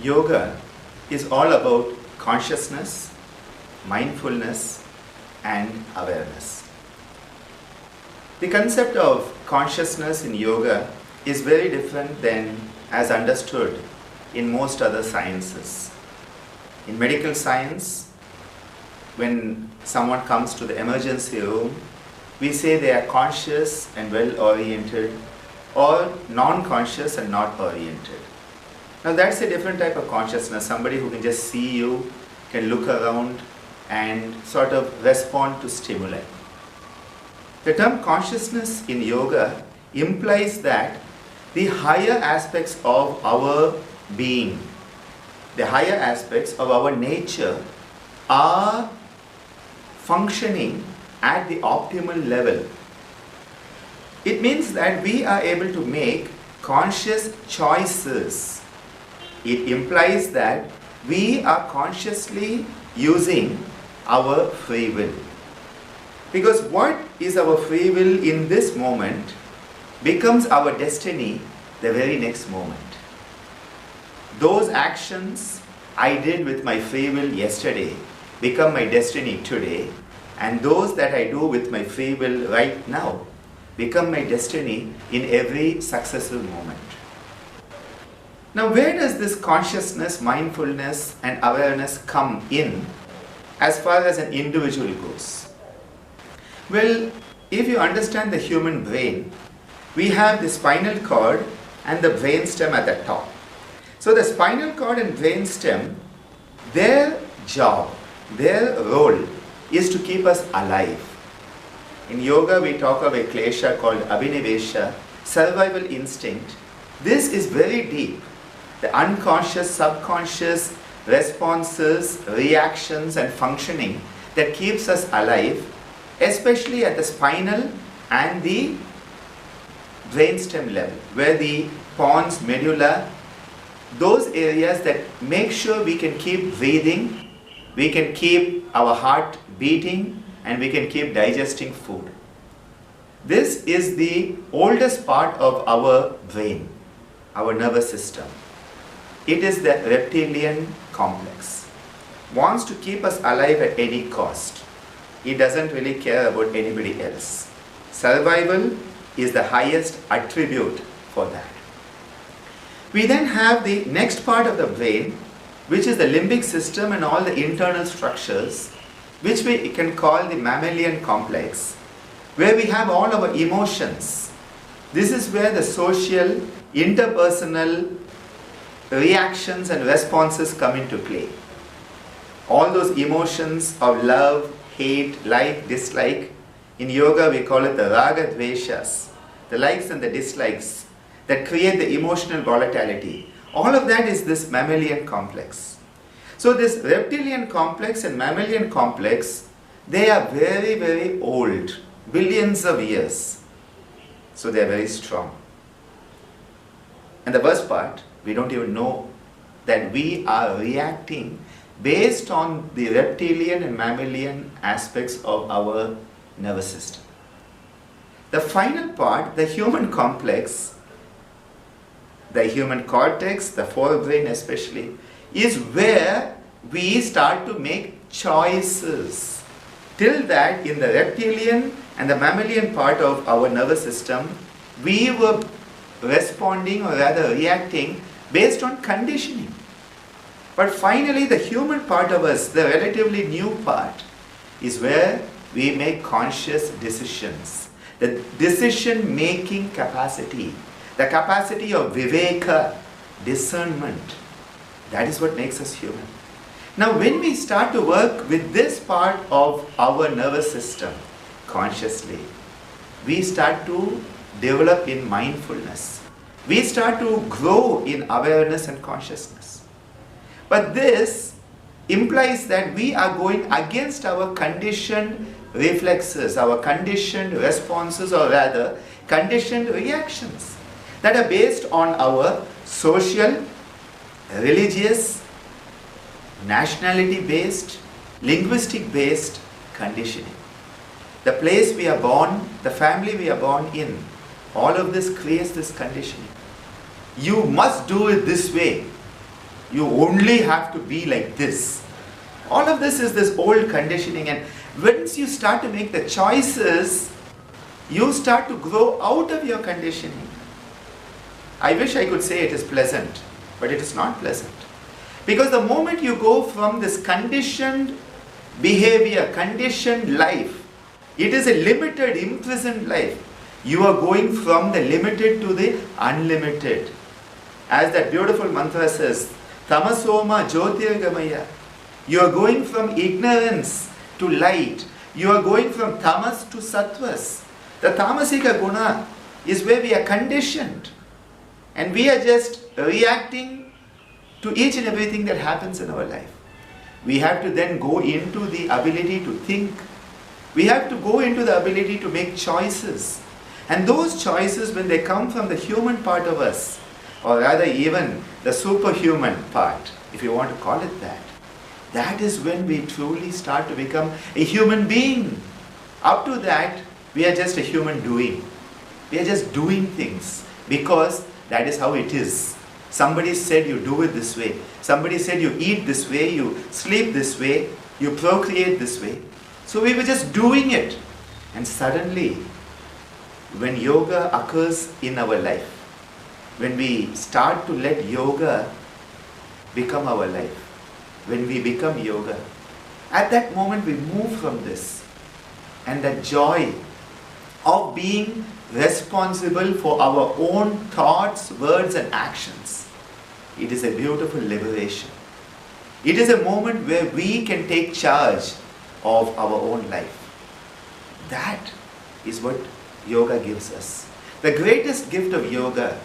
Yoga is all about consciousness, mindfulness, and awareness. The concept of consciousness in yoga is very different than as understood in most other sciences. In medical science, when someone comes to the emergency room, we say they are conscious and well-oriented, or non-conscious and not oriented. Now that's a different type of consciousness, somebody who can just see you, can look around and sort of respond to stimuli. The term consciousness in yoga implies that the higher aspects of our being, the higher aspects of our nature are functioning at the optimal level. It means that we are able to make conscious choices. It implies that we are consciously using our free will. Because what is our free will in this moment becomes our destiny the very next moment. Those actions I did with my free will yesterday become my destiny today, and those that I do with my free will right now become my destiny in every successive moment. Now, where does this consciousness, mindfulness, and awareness come in as far as an individual goes? Well, if you understand the human brain, we have the spinal cord and the brain stem at the top. So the spinal cord and brain stem, their job, their role is to keep us alive. In yoga, we talk of a klesha called abhinivesha, survival instinct. This is very deep. The unconscious, subconscious responses, reactions, and functioning that keeps us alive, especially at the spinal and the brainstem level, where the pons, medulla, those areas that make sure we can keep breathing, we can keep our heart beating, and we can keep digesting food. This is the oldest part of our brain, our nervous system. It is the reptilian complex. Wants to keep us alive at any cost. It doesn't really care about anybody else. Survival is the highest attribute for that. We then have the next part of the brain, which is the limbic system and all the internal structures, which we can call the mammalian complex, where we have all our emotions. This is where the social, interpersonal reactions and responses come into play. All those emotions of love, hate, like, dislike. In yoga we call it the raga dveshas, the likes and the dislikes that create the emotional volatility. All of that is this mammalian complex. So this reptilian complex and mammalian complex, they are very, very old, billions of years. So they are very strong. And the worst part, we don't even know that we are reacting based on the reptilian and mammalian aspects of our nervous system. The final part, the human complex, the human cortex, the forebrain especially, is where we start to make choices. Till that, in the reptilian and the mammalian part of our nervous system, we were responding or rather reacting based on conditioning. But finally, the human part of us, the relatively new part, is where we make conscious decisions. The decision-making capacity, the capacity of viveka, discernment, that is what makes us human. Now, when we start to work with this part of our nervous system consciously, we start to develop in mindfulness. We start to grow in awareness and consciousness. But this implies that we are going against our conditioned reflexes, our conditioned responses, or rather conditioned reactions that are based on our social, religious, nationality-based, linguistic-based conditioning. The place we are born, the family we are born in, all of this creates this conditioning. You must do it this way. You only have to be like this. All of this is this old conditioning, and once you start to make the choices, you start to grow out of your conditioning. I wish I could say it is pleasant, but it is not pleasant. Because the moment you go from this conditioned behavior, conditioned life, it is a limited, imprisoned life. You are going from the limited to the unlimited. As that beautiful mantra says, Tamasoma Jyotirgamaya. You are going from ignorance to light. You are going from tamas to sattvas. The tamasika guna is where we are conditioned. And we are just reacting to each and everything that happens in our life. We have to then go into the ability to think. We have to go into the ability to make choices. And those choices, when they come from the human part of us, or rather even the superhuman part, if you want to call it that, that is when we truly start to become a human being. Up to that, we are just a human doing. We are just doing things because that is how it is. Somebody said you do it this way. Somebody said you eat this way, you sleep this way, you procreate this way. So we were just doing it. And suddenly, when yoga occurs in our life, when we start to let yoga become our life, when we become yoga, at that moment we move from this. And that joy of being responsible for our own thoughts, words and actions, it is a beautiful liberation. It is a moment where we can take charge of our own life. That is what yoga gives us. The greatest gift of yoga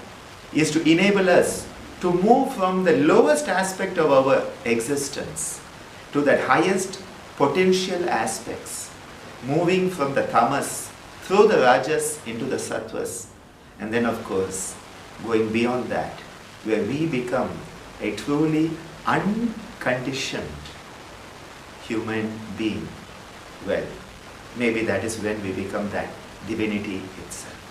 is to enable us to move from the lowest aspect of our existence to that highest potential aspects, moving from the tamas through the rajas into the sattvas, and then of course going beyond that, where we become a truly unconditioned human being. Well, maybe that is when we become that divinity itself.